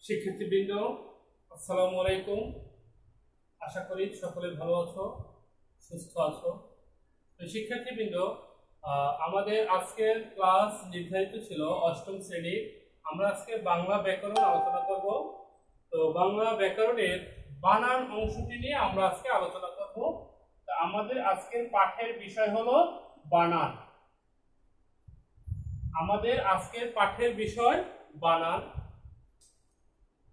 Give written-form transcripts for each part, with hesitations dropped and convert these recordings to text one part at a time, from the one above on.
শিক্ষার্থীবৃন্দ, আসসালামু আলাইকুম। আশা করি সকলে ভালো আছো, সুস্থ আছো। তো শিক্ষার্থীবৃন্দ, আমাদের আজকের ক্লাস নির্ধারিত ছিল অষ্টম শ্রেণীর। আমরা আজকে বাংলা ব্যাকরণ আলোচনা করব। তো বাংলা ব্যাকরণের বানান অংশটি নিয়ে আমরা আজকে আলোচনা করব। তো আমাদের আজকের পাঠের বিষয় হলো বানান। আমাদের আজকের পাঠের বিষয় বানান।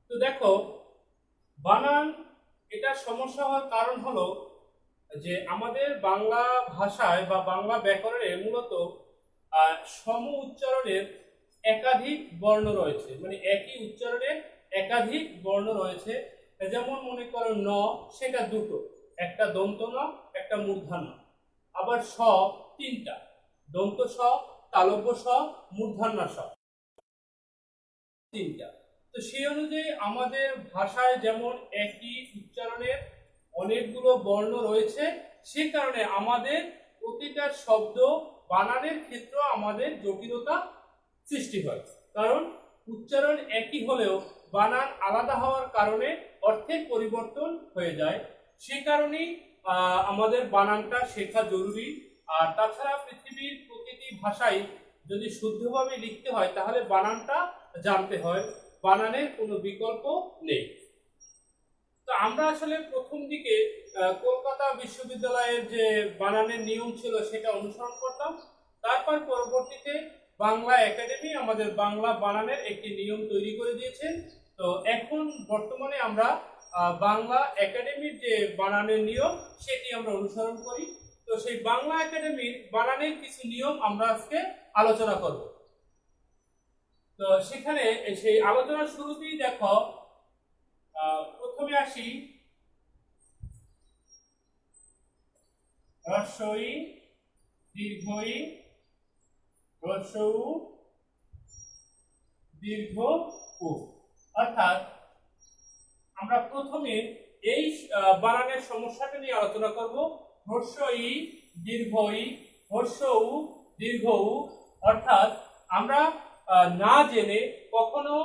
তো দেখো, বানান এটা সমস্যা হওয়ার কারণ হলো যে আমাদের বাংলা ভাষায় বা বাংলা ব্যাকরণে মূলত সম উচ্চারণের একাধিক বর্ণ রয়েছে, মানে একই উচ্চারণের একাধিক বর্ণ রয়েছে। যেমন মনে করো ন, সেটা দুটো, একটা দন্ত ন, একটা মূর্ধন্য। আবার স তিনটা, দন্ত স, তালব্য স, মূর্ধন্য স তিনটা। তো সেই অনুযায়ী আমাদের ভাষায় যেমন একই উচ্চারণের অনেকগুলো বর্ণ রয়েছে, সে কারণে আমাদের প্রতিটা শব্দ বানানের ক্ষেত্রে আমাদের জটিলতা সৃষ্টি হয়। কারণ উচ্চারণ একই হলেও বানান আলাদা হওয়ার কারণে অর্থের পরিবর্তন হয়ে যায়। সে কারণেই আমাদের বানানটা শেখা জরুরি। আর তাছাড়া পৃথিবীর প্রতিটি ভাষাই যদি শুদ্ধভাবে লিখতে হয় তাহলে বানানটা জানতে হয়, বানানের কোনো বিকল্প নেই। তো আমরা আসলে প্রথম দিকে কলকাতা বিশ্ববিদ্যালয়ের যে বানানের নিয়ম ছিল সেটা অনুসরণ করতাম। তারপর পরবর্তীতে বাংলা একাডেমি আমাদের বাংলা বানানের একটি নিয়ম তৈরি করে দিয়েছেন। তো এখন বর্তমানে আমরা বাংলা একাডেমির যে বানানের নিয়ম সেটি আমরা অনুসরণ করি। তো সেই বাংলা একাডেমির বানানের কিছু নিয়ম আমরা আজকে আলোচনা করব। তো সেখানে সেই আলোচনার শুরুতেই দেখো, প্রথমে আসি হ্রস্ব ই, দীর্ঘ ই, হ্রস্ব উ, দীর্ঘ উ। অর্থাৎ আমরা প্রথমে এই বানানের সমস্যাটা নিয়ে আলোচনা করব। হ্রস্ব ই, দীর্ঘ ই, হ্রস্ব উ, দীর্ঘ উ। অর্থাৎ আমরা না জেনে কখনো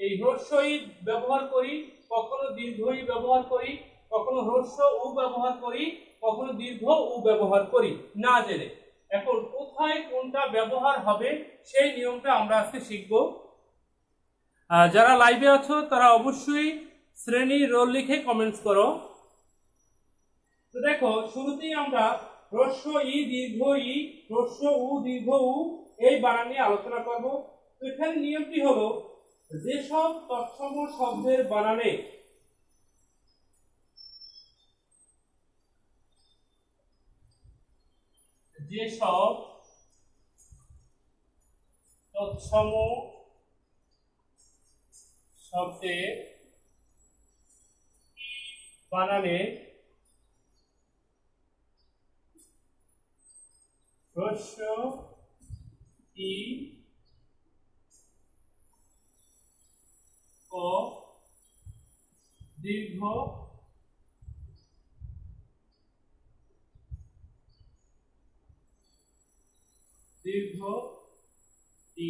এই হ্রস্ব ই ব্যবহার করি, কখনো দীর্ঘ ই ব্যবহার করি, কখনো হ্রস্ব উ ব্যবহার করি, কখনো দীর্ঘ উ ব্যবহার করি না জেনে। এখন কোথায় কোনটা ব্যবহার হবে সেই নিয়মটা আমরা আজকে শিখব। যারা লাইভে আছো তারা অবশ্যই শ্রেণী রোল লিখে কমেন্টস করো। তো দেখো, শুরুতেই আমরা হ্রস্ব ই, দীর্ঘ ই, হ্রস্ব উ, দীর্ঘ উ এই বানান নিয়ে আলোচনা করব। তো এখানে নিয়মটি হলো, যেসব তৎসম শব্দের বানানে যেসব তৎসম শব্দের বানানে হ্রস্ব ই ও দীর্ঘ দীর্ঘ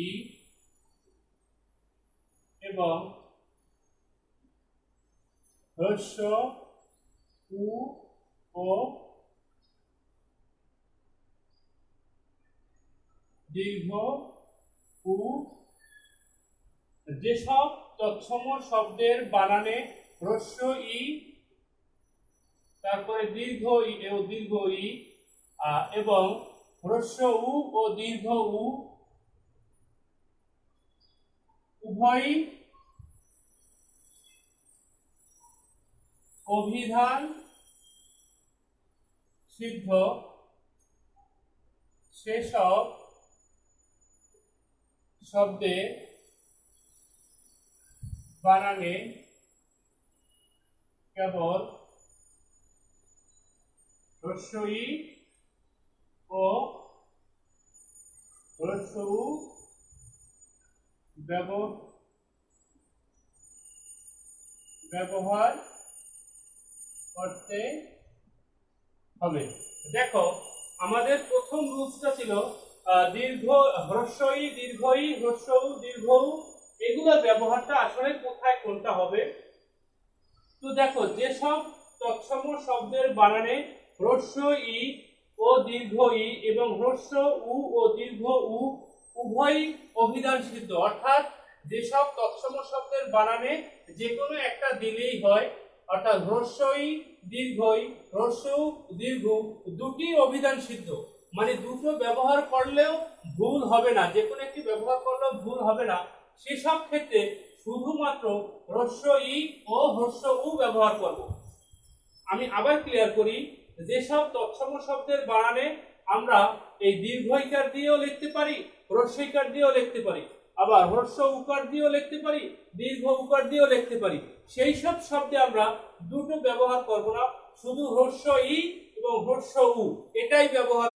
ই এবং হ্রস্ব উ ও দীর্ঘ উ, যেসব তৎসম শব্দের বানানে হ্রস্ব ই, তারপরে দীর্ঘ ই ও দীর্ঘ ই এবং হ্রস্ব উ ও দীর্ঘ উ উভয়ই অভিধান সিদ্ধ, সেসব শব্দের বানানে কেবল হ্রস্ব ই ও হ্রস্ব উ ব্যবহার করতে হবে। দেখো, আমাদের প্রথম রুলসটা ছিল দীর্ঘ হ্রস্ব ই দীর্ঘ ই হ্রস্ব উ দীর্ঘ উ, এগুলোর ব্যবহারটা আসলে কোথায় কোনটা হবে। তো দেখো, যেসব তৎসম শব্দের বানানে হ্রস্ব ই ও দীর্ঘ ই এবং হ্রস্ব উ ও দীর্ঘ উ উভয়ই অভিধান সিদ্ধ, অর্থাৎ যেসব তৎসম শব্দের বানানে যে কোনো একটা দিলেই হয়, অর্থাৎ হ্রস্ব ই দীর্ঘ ই হ্রস্ব উ দীর্ঘ দুটি অভিধান সিদ্ধ, মানে দুটো ব্যবহার করলেও ভুল হবে না, যে কোনো একটি ব্যবহার করলেও ভুল হবে না। সেসব ক্ষেত্রে শুধুমাত্র হ্রস্ব ই ও হ্রস্ব উ ব্যবহার করব। আমি আবার ক্লিয়ার করি, যেসব তৎসম শব্দের বানানে আমরা এই দীর্ঘইকার দিয়েও লিখতে পারি, হ্রস্বইকার দিয়েও লিখতে পারি, আবার হ্রস্ব উকার দিয়েও লিখতে পারি, দীর্ঘ উকার দিয়েও লিখতে পারি, সেই সব শব্দে আমরা দুটো ব্যবহার করব না, শুধু হ্রস্ব ই এবং হ্রস্ব উ এটাই ব্যবহার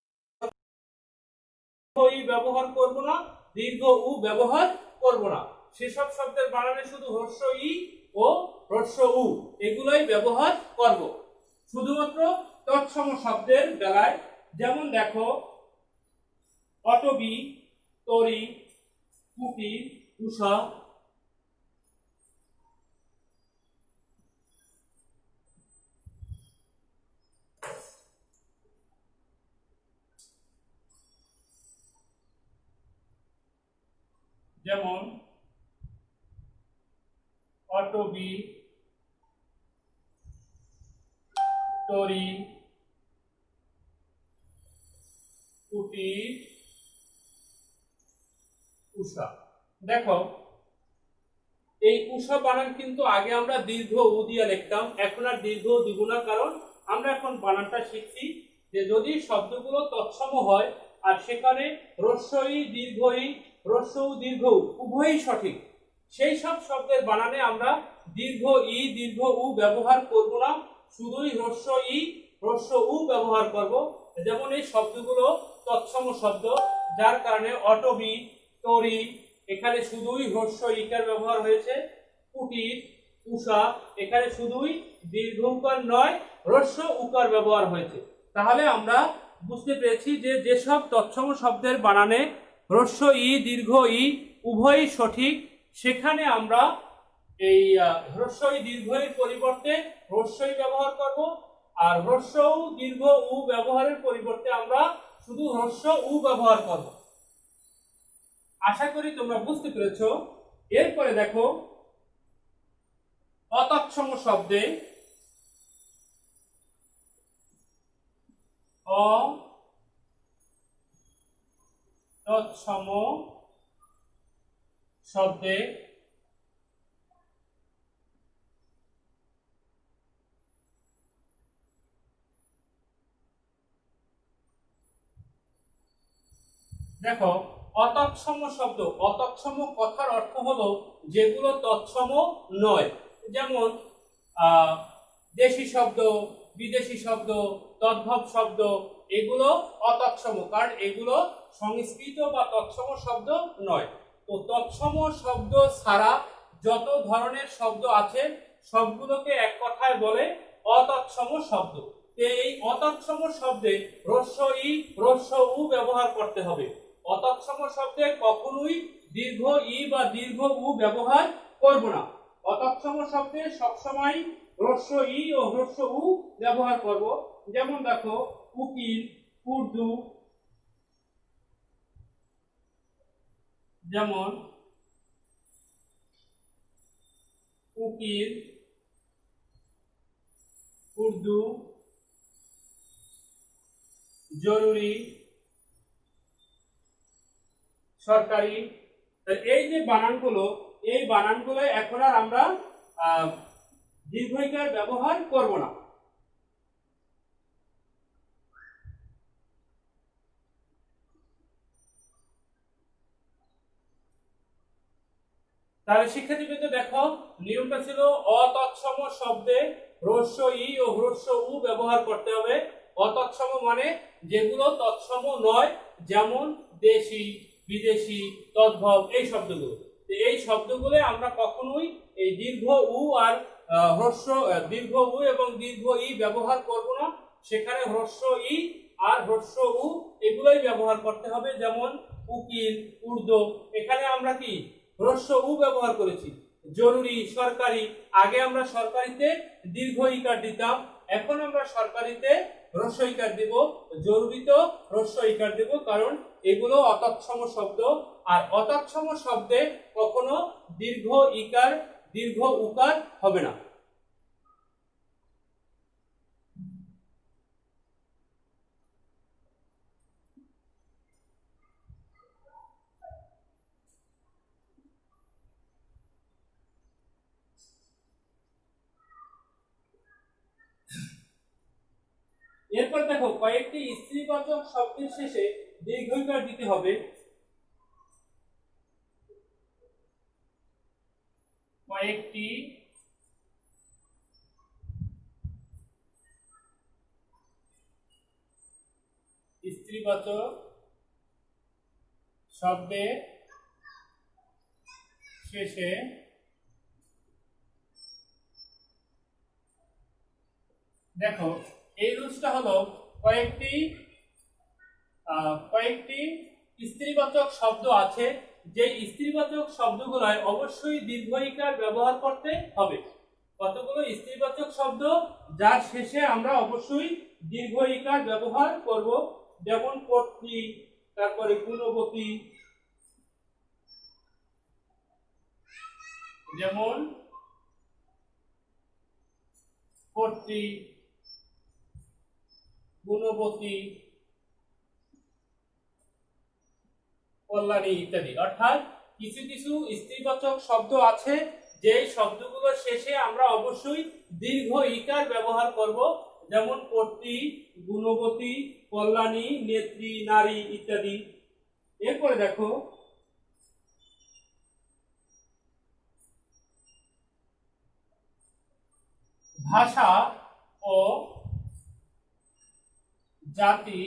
ব্যবহার করব না, দীর্ঘ উ ব্যবহার করব না। সেসব শব্দের বানানে শুধু হ্রস্ব ই ও হ্রস্ব উ এগুলোই ব্যবহার করব শুধুমাত্র তৎসম শব্দের বেলায়। যেমন দেখো, অটবি, তরি, কুটির, উষা, যেমন অটবি, তরি, কুটির, উষা। দেখো, এই উষা বানান কিন্তু আগে আমরা দীর্ঘ উ দিয়ে লিখতাম, এখন আর দীর্ঘ দিব না, কারণ আমরা এখন বানানটা শিখছি যে যদি শব্দগুলো তৎসম হয় আর সেখানে হ্রস্ব ই দীর্ঘ ই হ্রস্ব উ দীর্ঘ উ উভয়ই সঠিক, সেই সব শব্দের বানানে আমরা দীর্ঘ ই দীর্ঘ উ ব্যবহার করব না, শুধুই হ্রস্ব ই হ্রস্ব উ ব্যবহার করব। যেমন এই শব্দগুলো তৎসম শব্দ, যার কারণে অটবি, তরি এখানে শুধুই হ্রস্ব ইকার ব্যবহার হয়েছে, কুটির, উষা এখানে শুধুই দীর্ঘ উকার নয় হ্রস্ব উকার ব্যবহার হয়েছে। তাহলে আমরা বুঝতে পেরেছি যে যেসব তৎসম শব্দের বানানে হ্রস্ব ই দীর্ঘ ই উভয়ই সঠিক, সেখানে আমরা এই হ্রস্ব ই দীর্ঘ এর পরিবর্তে হ্রস্ব ই ব্যবহার করব, আর হ্রস্ব উ দীর্ঘ উ ব্যবহারের পরিবর্তে আমরা শুধু হ্রস্ব উ ব্যবহার করব। আশা করি তোমরা বুঝতে পেরেছো। এরপরে দেখো, অতৎসম শব্দে অতৎসম শব্দে দেখো, অতৎসম শব্দ, অতৎসম কথার অর্থ হলো যেগুলো তৎসম নয়, যেমন দেশি শব্দ, বিদেশি শব্দ, তদ্ভব শব্দ, এগুলো অতৎসম, কারণ এগুলো সংস্কৃত বা তৎসম শব্দ নয়। তো তৎসম শব্দ ছাড়া যত ধরনের শব্দ আছে সবগুলোকে এক কথায় বলে অতৎসম শব্দ। এই অতৎসম শব্দে হ্রস্ব ই হ্রস্ব উ ব্যবহার করতে হবে। অতৎসম শব্দে কখনোই দীর্ঘ ই বা দীর্ঘ উ ব্যবহার করব না। অতৎসম শব্দে সবসময় হ্রস্ব ই ও হ্রস্ব উ ব্যবহার করব। যেমন দেখো, উকিল, উর্দু, যেমন উকিল, উর্দু, জরুরি, সরকারি। এই যে বানানগুলো, এই বানানগুলো এখন আর আমরা দীর্ঘইকার ব্যবহার করব না। তাহলে শিক্ষার্থীবৃন্দ দেখো, নিয়মটা ছিল অতৎসম শব্দে হ্রস্ব ই ও হ্রস্ব উ ব্যবহার করতে হবে। অতৎসম মানে যেগুলো তৎসম নয়, যেমন দেশি, বিদেশি, তদ্ভব, এই শব্দগুলো। এই শব্দগুলো আমরা কখনোই এই দীর্ঘ উ আর হ্রস্ব দীর্ঘ উ এবং দীর্ঘ ই ব্যবহার করব না, সেখানে হ্রস্ব ই আর হ্রস্ব উ এগুলোই ব্যবহার করতে হবে। যেমন উকিল, উর্দু, এখানে আমরা কি হ্রস্ব উ ব্যবহার করেছি। জরুরি, সরকারি, আগে আমরা সরকারিতে দীর্ঘ ইকার দিতাম, এখন আমরা সরকারিতে হ্রস্ব ইকার দিব, জরুরিতেও হ্রস্ব ইকার দিব, কারণ এগুলো অতৎসম শব্দ। আর অতৎসম শব্দে কখনো দীর্ঘ ইকার দীর্ঘ উকার হবে না। এরপর দেখো, কয়েকটি স্ত্রীবাচক শব্দের শেষে দীর্ঘ ইকার দিতে হবে। কয়েকটি স্ত্রীবাচক শব্দের শেষে দেখো, এই রুলসটা হলো কয়েকটি স্ত্রীবাচক শব্দ আছে, যে স্ত্রীবাচক শব্দগুলোয় অবশ্যই দীর্ঘ ইকার ব্যবহার করতে হবে। কতগুলো স্ত্রীবাচক শব্দ যার শেষে আমরা অবশ্যই দীর্ঘ ইকার ব্যবহার করব। যেমন কর্ত্রী, তারপরে গুণবতী, যেমন কর্ত্রী, গুণবতী, কল্যাণী ইত্যাদি। অর্থাৎ কিছু কিছু স্ত্রীবাচক শব্দ আছে যে শব্দগুলোর শেষে আমরা অবশ্যই দীর্ঘ ইকার ব্যবহার করব। যেমন কর্ত্রী, গুণবতী, কল্যাণী, নেত্রী, নারী ইত্যাদি। এরপরে দেখো, ভাষা ও জাতি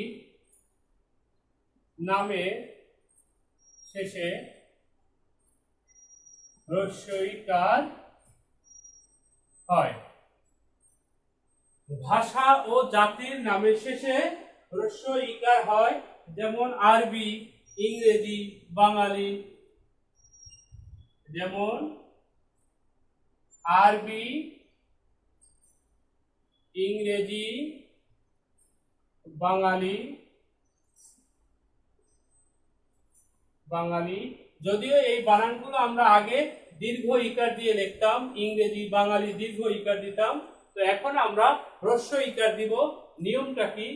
নামে শেষে হ্রস্ব ইকার হয়। ভাষা ও জাতির নামের শেষে হ্রস্ব ইকার হয়। যেমন আরবি, ইংরেজি, বাঙালি। যেমন আরবি, ইংরেজি, বাঙালি। যদিও এই বানানগুলো আমরা আগে দীর্ঘ ইকার দিয়ে লিখতাম, ইংরেজি, বাঙালি দীর্ঘ ইকার দিতাম, তো এখন আমরা হ্রস্ব ইকার দিব। নিয়মটা কি?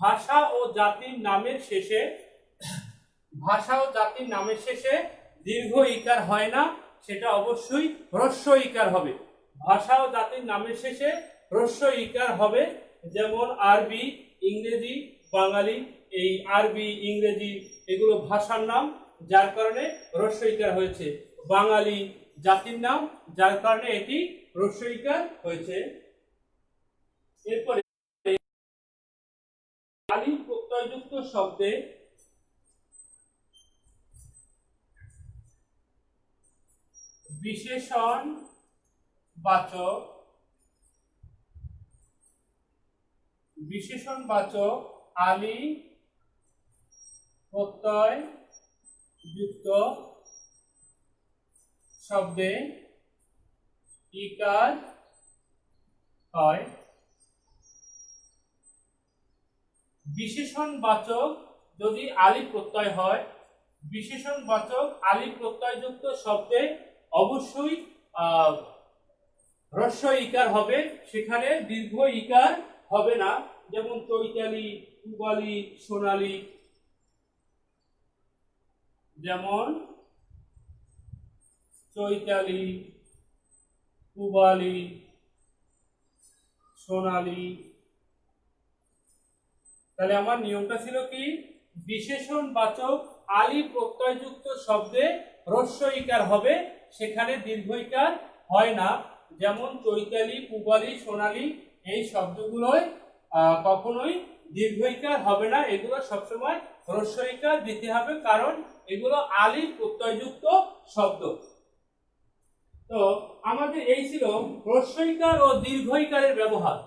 ভাষা ও জাতির নামের শেষে দীর্ঘ ইকার হয় না, সেটা অবশ্যই হ্রস্ব ইকার হবে। ভাষা ও জাতির নামের শেষে হ্রস্ব ইকার হবে। যেমন আরবি, ইংরেজি, বাঙালি। এই আরবি, ইংরেজি এগুলো ভাষার নাম, যার কারণে হ্রস্ব ইকার হয়েছে। বাঙালি জাতির নাম, যার কারণে এটি হ্রস্ব ইকার হয়েছে। এরপরে আলি প্রত্যয়যুক্ত শব্দে বিশেষণবাচক আলি প্রত্যয় যুক্ত শব্দে ইকার হয়। বিশেষণবাচক যদি আলি প্রত্যয় হয়, বিশেষণবাচক আলি প্রত্যয়যুক্ত শব্দে অবশ্যই হ্রস্ব ইকার হবে, সেখানে দীর্ঘ ইকার হবে না। যেমন চৈতালি, পূবালি, সোনালী। যেমন চৈতালি, পূবালি, সোনালী। তাহলে আমার নিয়মটা ছিল কি? বিশেষণবাচক আলি প্রত্যয়যুক্ত শব্দে হ্রস্ব ইকার হবে, সেখানে দীর্ঘ ইকার হয় না। যেমন চৈতালি, পূবালি, সোনালী এই শব্দগুলোয় কখনোই দীর্ঘ ইকার হবে না, এগুলো সবসময় হ্রস্ব ইকার দিতে হবে, কারণ এগুলো আলি প্রত্যয়যুক্ত শব্দ। তো আমাদের এই ছিল হ্রস্ব ইকার ও দীর্ঘ ইকারের ব্যবহার।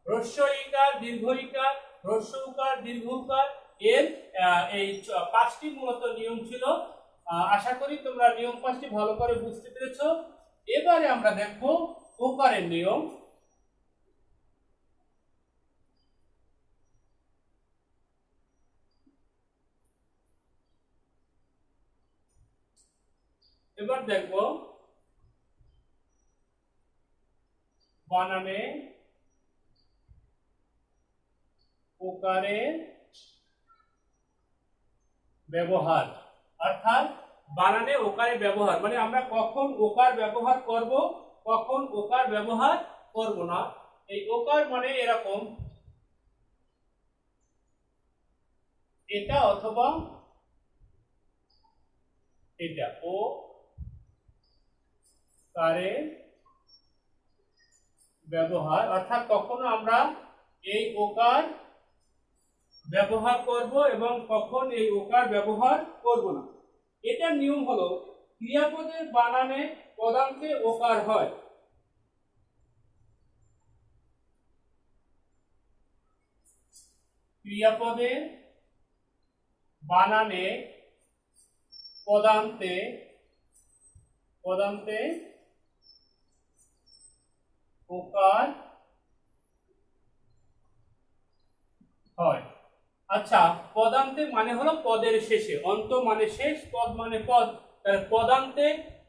হ্রস্ব ইকার, দীর্ঘ ইকার হ্রস্ব উকার, দীর্ঘ উকার, এর এই 5টি মূলত নিয়ম ছিল। আশা করি তোমরা নিয়ম 5টি ভালো করে বুঝতে পেরেছো। এবারে আমরা দেখব ওকারের নিয়ম। এবার দেখব বানানে ওকারের ব্যবহার, অর্থাৎ বানানে ওকারের ব্যবহার মানে আমরা কখন ওকার ব্যবহার করব, কখন ওকার ব্যবহার করব না। এই ওকার মানে এরকম, এটা অথবা এটা, ও কারের ব্যবহার, অর্থাৎ কখনো আমরা এই ওকার ব্যবহার করব এবং কখন এই ওকার ব্যবহার করব না। এটার নিয়ম হলো ক্রিয়াপদের বানানে পদান্তে ওকার হয়, ক্রিয়াপদের বানানে পদান্তে ওকার হয়। আচ্ছা, পদান্তে মানে হলো পদের শেষে, অন্ত মানে শেষ, পদ মানে পদ, তাহলে পদান্তে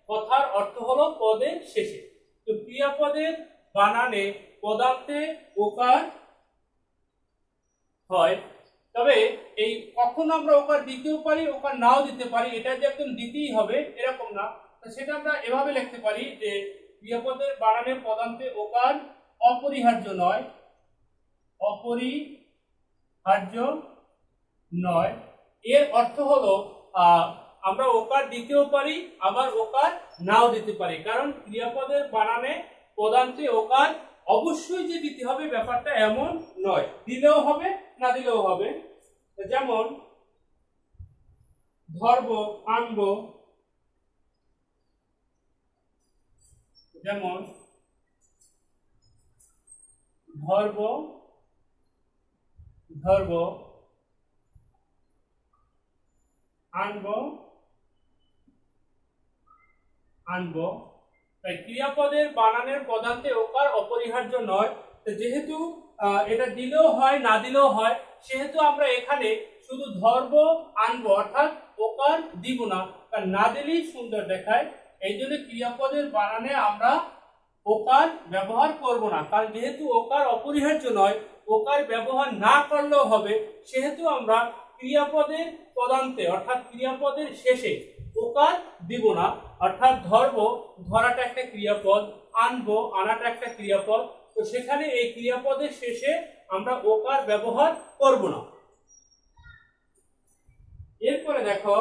কথার অর্থ হলো পদের শেষে। তো ক্রিয়াপদের বানানে পদান্তে ওকার হয়। তবে এই কখন আমরা ওকার দিতেও পারি, ওকার নাও দিতে পারি, এটা যে একদম দিতেই হবে এরকম না। সেটা আমরা এভাবে লিখতে পারি যে ক্রিয়াপদের বানানে পদান্তে ওকার অপরিহার্য নয়, অপরিহার্য নয়। এর অর্থ হলো আমরা ওকার দিতেও পারি আবার ওকার নাও দিতে পারি, কারণ ক্রিয়াপদের বানানে পদান্তে ওকার অবশ্যই যে দিতে হবে ব্যাপারটা এমন নয়, দিলেও হবে না দিলেও হবে। যেমন ধরব, আনব, যেমন ধরব, আনবো, তাই ক্রিয়াপদের বানানের পদান্তে ওকার অপরিহার্য নয়। যেহেতু এটা দিলেও হয় না দিলেও হয়, সেহেতু আমরা এখানে শুধু ধরব, আনবো, অর্থাৎ ওকার দিব না, কারণ না দিলেই সুন্দর দেখায়। এই জন্য ক্রিয়াপদের বানানে আমরা ওকার ব্যবহার করব না, কারণ যেহেতু ওকার অপরিহার্য নয়, ওকার ব্যবহার না করলেও হবে, সেহেতু আমরা ক্রিয়াপদের পদান্তে অর্থাৎ ক্রিয়াপদের শেষে ওকার দিব না। অর্থাৎ ধরব, ধরাটা একটা ক্রিয়াপদ, আনবো, আনাটা একটা ক্রিয়াপদ, তো সেখানে এই ক্রিয়াপদের শেষে আমরা ওকার ব্যবহার করব না। এরপরে দেখো,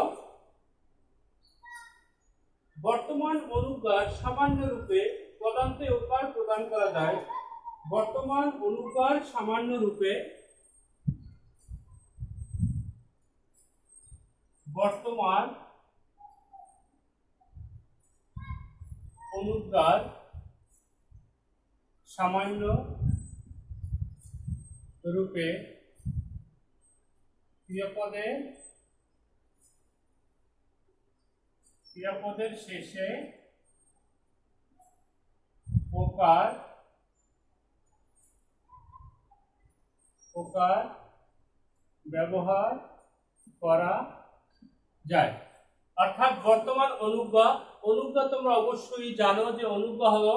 বর্তমান অনুজ্ঞার সামান্য রূপে পদান্তে ওকার প্রদান করা যায়। বর্তমান অনুজ্ঞার সামান্য রূপে, বর্তমান অনুজ্ঞার সামান্য রূপে ক্রিয়াপদের শেষে ওকার ব্যবহার করা যায়। অর্থাৎ বর্তমান অনুজ্ঞা তোমরা অবশ্যই জানো যে অনুজ্ঞা হলো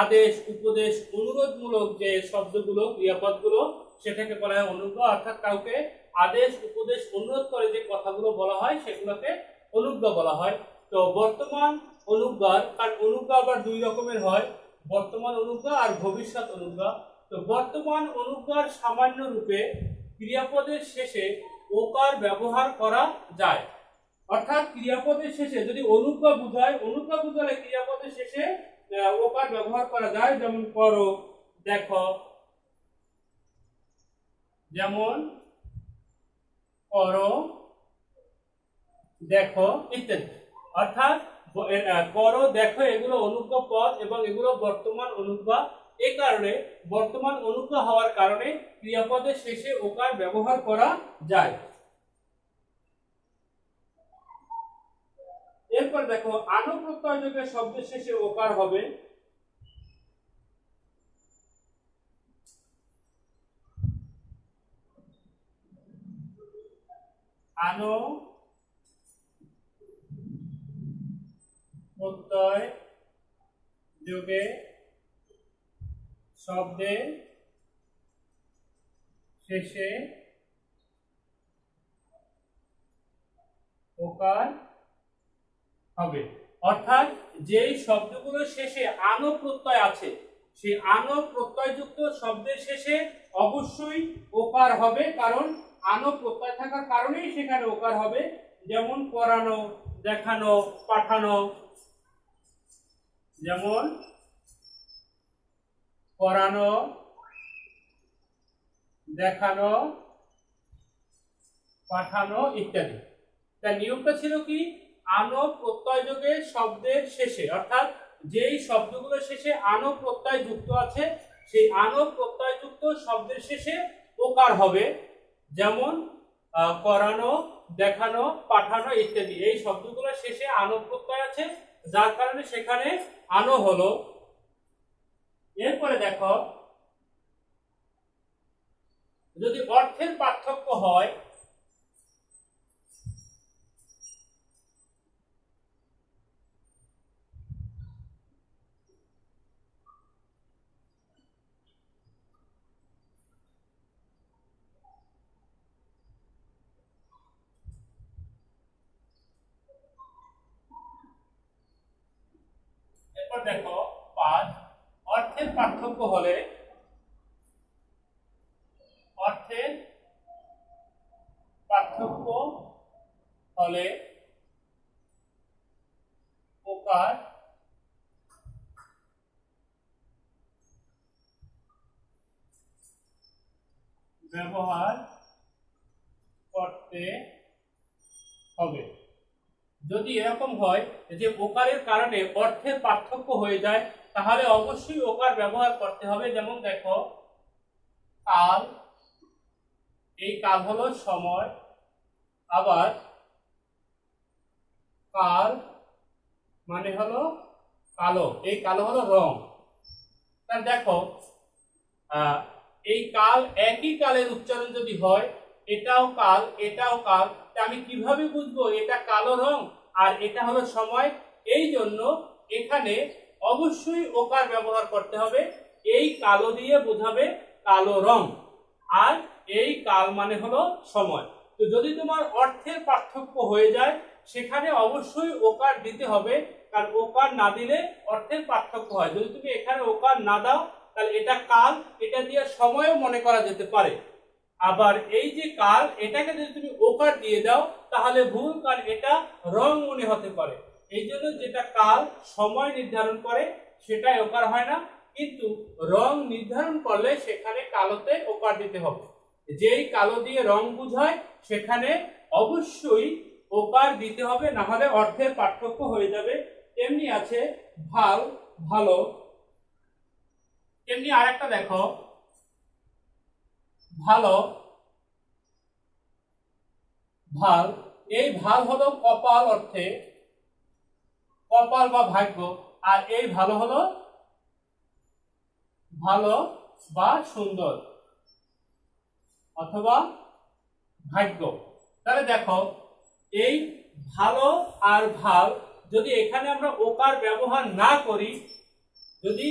আদেশ, উপদেশ, অনুরোধমূলক যে শব্দগুলো, ক্রিয়াপদগুলো, সেটাকে বলা হয় অনুজ্ঞা। অর্থাৎ কাউকে আদেশ, উপদেশ, অনুরোধ করে যে কথাগুলো বলা হয় সেগুলোকে অনুজ্ঞা বলা হয়। তো বর্তমান অনুজ্ঞার, কারণ অনুজ্ঞা আবার দুই রকমের হয়, বর্তমান অনুজ্ঞা আর ভবিষ্যৎ অনুজ্ঞা। তো বর্তমান অনুজ্ঞার সামান্য রূপে ক্রিয়াপদের শেষে ওকার ব্যবহার করা যায়। অর্থাৎ ক্রিয়াপদের শেষে যদি অনুজ্ঞা বুঝালে ক্রিয়াপদের শেষে ওকার ব্যবহার করা যায়। যেমন করো, দেখো, যেমন করো, দেখো ইত্যাদি। অর্থাৎ করো, দেখো এগুলো অনুজ্ঞা পদ এবং এগুলো বর্তমান অনুজ্ঞা এই কারণে বর্তমান অনুক্রিয়া হওয়ার কারণে ক্রিয়াপদের শেষে ওকার ব্যবহার করা যায়। এরপর দেখো আনো প্রত্যয়যোগে শব্দের শেষে ওকার হবে। আনো প্রত্যয় যোগে শব্দের শেষে ওকার হবে। অর্থাৎ যেই শব্দগুলোর শেষে আনো প্রত্যয় আছে সেই আনো প্রত্যয়যুক্ত শব্দের শেষে অবশ্যই ওকার হবে, কারণ আনো প্রত্যয় থাকার কারণেই সেখানে ওকার হবে। যেমন পড়ানো, দেখানো, পাঠানো। যেমন পড়ানো, দেখানো, পাঠানো ইত্যাদি। তার নিয়মটা ছিল কি, আনো প্রত্যয় যোগে শব্দের শেষে, অর্থাৎ যেই শব্দগুলো শেষে আনো প্রত্যয় যুক্ত আছে সেই আনো প্রত্যয় যুক্ত শব্দের শেষে ওকার হবে। যেমন করানো, দেখানো, পাঠানো ইত্যাদি। এই শব্দগুলো শেষে আনো প্রত্যয় আছে, যার কারণে সেখানে আনো হলো। এরপরে দেখো যদি অর্থের পার্থক্য হয়, এরপর দেখো 5 অর্থের পার্থক্য হলে, অর্থের পার্থক্য হলে ওকার ব্যবহার করতে হবে। যদি এরকম হয় যে ওকারের কারণে অর্থের পার্থক্য হয়ে যায়, তাহলে অবশ্যই ওকার ব্যবহার করতে হবে। যেমন দেখো কাল, এই কাল হলো সময়, আবার কাল মানে হলো কালো, এই কালো হলো রং। তাহলে দেখো এই কাল একই কালের উচ্চারণ যদি হয়, এটাও কাল এটাও কাল, আমি কিভাবে বুঝবো এটা কালো রং আর এটা হলো সময়? এই জন্য এখানে অবশ্যই ওকার ব্যবহার করতে হবে। এই কালো দিয়ে বোঝাবে কালো রং, আর এই কাল মানে হলো সময়। তো যদি তোমার অর্থের পার্থক্য হয়ে যায়, সেখানে অবশ্যই ওকার দিতে হবে, কারণ ওকার না দিলে অর্থের পার্থক্য হয়। যদি তুমি এখানে ওকার না দাও, তাহলে এটা কাল, এটা দিয়ে সময়ও মনে করা যেতে পারে। আবার এই যে কাল, এটাকে যদি তুমি ওকার দিয়ে দাও তাহলে ভুল, কারণ এটা রং মনে হতে পারে। এই জন্য যেটা কাল সময় নির্ধারণ করে সেটাই ওকার হয় না, কিন্তু রং নির্ধারণ করলে সেখানে কালোতে ওকার দিতে হবে। যেই কালো দিয়ে রং বুঝায় সেখানে অবশ্যই ওকার দিতে হবে, না হলে অর্থের পার্থক্য হয়ে যাবে। তেমনি আছে ভাল, ভালো। তেমনি আরেকটা দেখো ভালো, ভাল। এই ভাল হলো কপাল অর্থে, কপাল বা ভাগ্য, আর এই ভালো হলো ভালো বা সুন্দর অথবা ভাগ্য। তাহলে দেখো এই ভালো আর ভাল যদি এখানে আমরা ওকার ব্যবহার না করি, যদি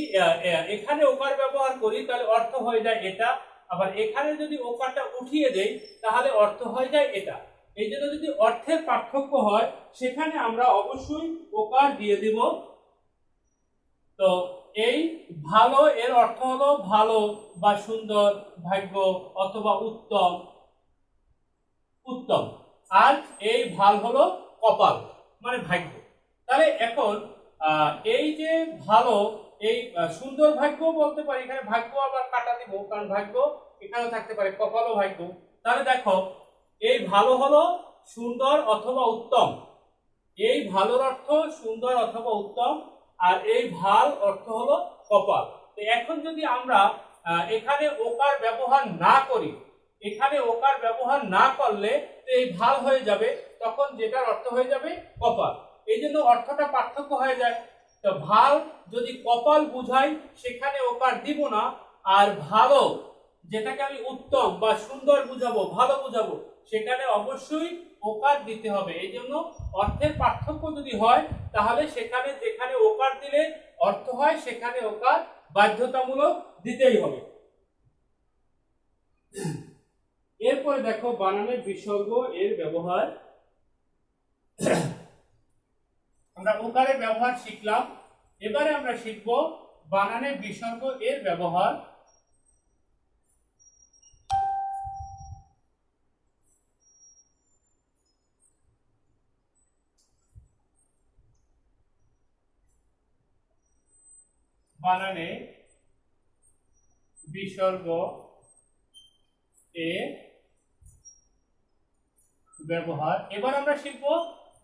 এখানে ওকার ব্যবহার করি তাহলে অর্থ হয়ে যায় এটা, আবার এখানে যদি ওকারটা উঠিয়ে দেই তাহলে অর্থ হয়ে যায় এটা। এই জন্য যদি অর্থের পার্থক্য হয় সেখানে আমরা অবশ্যই ওকার দিয়ে দিব। তো এই ভালো এর অর্থ হলো ভালো বা সুন্দর, ভাগ্য অথবা উত্তম, উত্তম। আর এই ভাল হলো কপাল মানে ভাগ্য। তাহলে এখন এই যে ভালো, এই সুন্দর ভাগ্য বলতে পারি, এখানে ভাগ্য আবার কাটা দিব, কারণ ভাগ্য এখানে থাকতে পারে, কপালও ভাগ্য। তাহলে দেখো এই ভালো হলো সুন্দর অথবা উত্তম, এই ভালোর অর্থ সুন্দর অথবা উত্তম, আর এই ভাল অর্থ হলো কপাল। তো এখন যদি আমরা এখানে ওকার ব্যবহার না করি, এখানে ওকার ব্যবহার না করলে তো এই ভাল হয়ে যাবে, তখন যেটার অর্থ হয়ে যাবে কপাল। এই জন্য অর্থটা পার্থক্য হয়ে যায়। তো ভাল যদি কপাল বুঝায় সেখানে ওকার দিব না, আর ভালো যেটাকে আমি উত্তম বা সুন্দর বুঝাবো, ভালো বুঝাবো, সেখানে অবশ্যই ওকার দিতে হবে। এই জন্য অর্থের পার্থক্য যদি হয় তাহলে সেখানে যেখানে ওকার দিলে অর্থ হয় সেখানে ওকার বাধ্যতামূলক দিতেই হবে। এরপরে দেখো বানানের বিসর্গ এর ব্যবহার। আমরা ওকারের ব্যবহার শিখলাম, এবারে আমরা শিখব বানানের বিসর্গ এর ব্যবহার। বানানে বিসর্গ এর ব্যবহার। এবার আমরা শিখব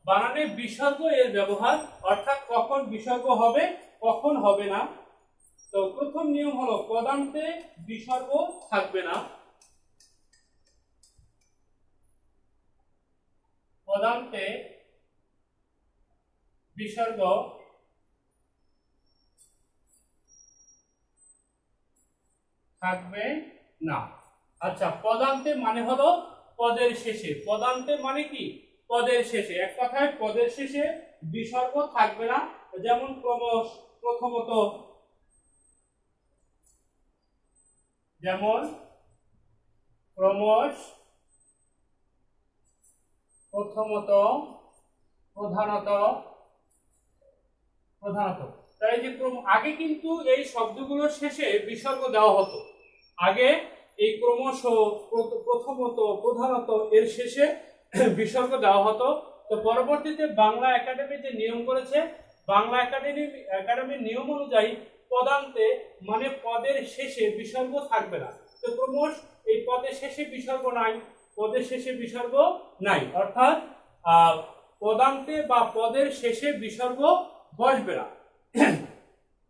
বানানে বিসর্গ এর ব্যবহার, অর্থাৎ কখন বিসর্গ হবে কখন হবে না। তো প্রথম নিয়ম হলো পদান্তে বিসর্গ থাকবে না। পদান্তে বিসর্গ থাকবে না। আচ্ছা, পদান্তে মানে হলো পদের শেষে। পদান্তে মানে কি? পদের শেষে। এক কথায় পদের শেষে বিসর্গ থাকবে না। যেমন ক্রমশ, প্রথমত, যেমন ক্রমশ, প্রথমত, প্রধানত, প্রধানত। তাই যে আগে কিন্তু এই শব্দগুলোর শেষে বিসর্গ দেওয়া হতো। আগে এই ক্রমশ, প্রথমত, প্রধানত এর শেষে বিসর্গ দেওয়া হতো। তো পরবর্তীতে বাংলা একাডেমি যে নিয়ম করেছে, বাংলা একাডেমির নিয়ম অনুযায়ী পদান্তে মানে পদের শেষে বিসর্গ থাকবে না। তো ক্রমশ এই পদের শেষে বিসর্গ নাই, পদের শেষে বিসর্গ নাই, অর্থাৎ পদান্তে বা পদের শেষে বিসর্গ বসবে না।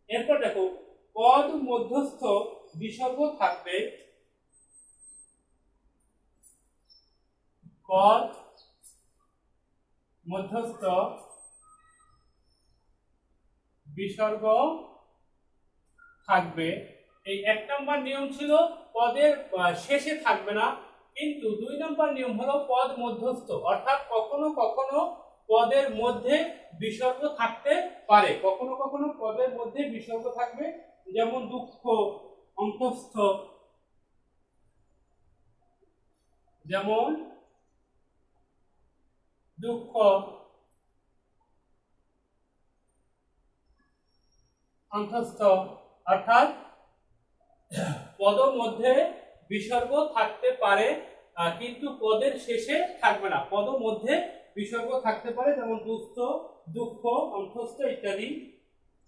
এরপর দেখো পদ মধ্যস্থ বিসর্গ থাকবে। পদ মধ্যস্থ বিসর্গ থাকবে। এই 1 নম্বর নিয়ম ছিল পদের শেষে থাকবে না, কিন্তু 2 নম্বর নিয়ম হলো পদ মধ্যস্থ, অর্থাৎ কখনো কখনো পদের মধ্যে বিসর্গ থাকতে পারে, কখনো কখনো পদের মধ্যে বিসর্গ থাকবে। যেমন দুঃখ, অন্তস্থ, যেমন দুঃখ, অন্তস্থ, অর্থাৎ পদ মধ্যে বিসর্গ থাকতে পারে কিন্তু পদের শেষে থাকবে না। পদ মধ্যে বিসর্গ থাকতে পারে, যেমন দুস্থ, দুঃখ, অন্তস্থ ইত্যাদি।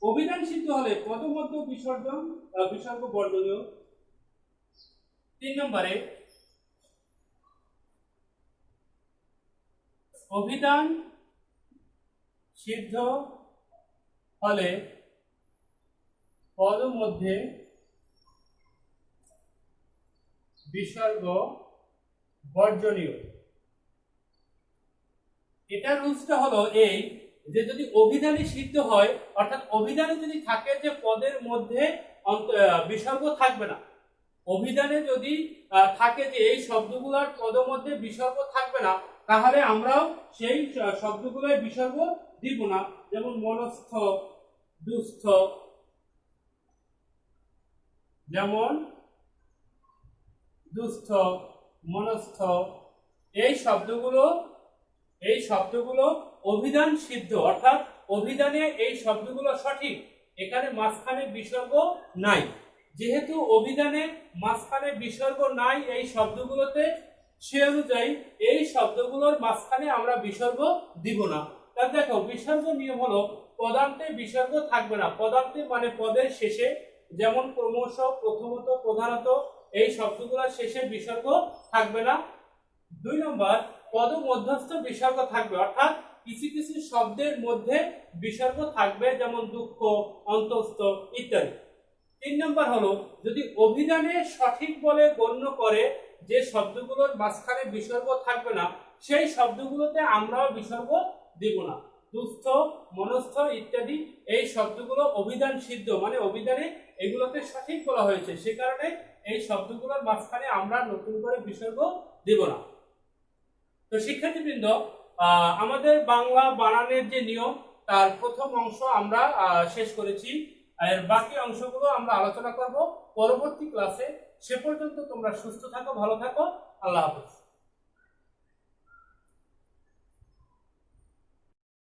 অভিধান সিদ্ধ হলে পদ মধ্য বিসর্গ বর্জনীয়। 3 নম্বরে অভিধান সিদ্ধ হলে পদ মধ্যে বিসর্গ বর্জনীয়। এটা রুলসটা হলো এই যে যদি অভিধানে সিদ্ধ হয়, অর্থাৎ অভিধানে যদি থাকে যে পদের মধ্যে বিসর্গ থাকবে না, অভিধানে যদি থাকে যে এই শব্দগুলোর পদ মধ্যে বিসর্গ থাকবে না, তাহলে আমরাও সেই শব্দগুলোর বিসর্গ দিব না। যেমন মনস্থ, দুস্থ, যেমন দুস্থ, মনস্থ, এই শব্দগুলো অভিধান সিদ্ধ, অর্থাৎ অভিধানে এই শব্দগুলো সঠিক, এখানে মাঝখানে বিসর্গ নাই। যেহেতু অভিধানে মাঝখানে বিসর্গ নাই এই শব্দগুলোতে, সে অনুযায়ী এই শব্দগুলোর মাঝখানে আমরা বিসর্গ দিব না। তাহলে দেখো বিসর্গ নিয়ম হলো পদান্তে বিসর্গ থাকবে না। পদান্তে মানে পদের শেষে, যেমন ক্রমশ, প্রথমত, প্রধানত, এই শব্দগুলোর শেষে বিসর্গ থাকবে না। 2 নম্বর পদ মধ্যস্থ বিসর্গ থাকবে, অর্থাৎ কিছু কিছু শব্দের মধ্যে বিসর্গ থাকবে, যেমন দুঃখ, অন্তস্থ ইত্যাদি। 3 নম্বর হলো যদি অভিধানে সঠিক বলে গণ্য করে যে শব্দগুলোর মাঝখানে বিসর্গ থাকবে না সেই শব্দগুলোতে আমরাও বিসর্গ দেব না। দুস্থ, মনস্থ ইত্যাদি এই শব্দগুলো অভিধান সিদ্ধ, মানে অভিধানে এগুলোকে সঠিক বলা হয়েছে, সে কারণে এই শব্দগুলোর মাঝখানে আমরা নতুন করে বিসর্গ দেব না। তো শিক্ষার্থীবৃন্দ, আমাদের বাংলা বানানের যে নিয়ম তার প্রথম অংশ আমরা শেষ করেছি। এর বাকি অংশগুলো আমরা আলোচনা করব পরবর্তী ক্লাসে। সে পর্যন্ত তোমরা সুস্থ থাকো, ভালো থাকো। আল্লাহ হাফেজ।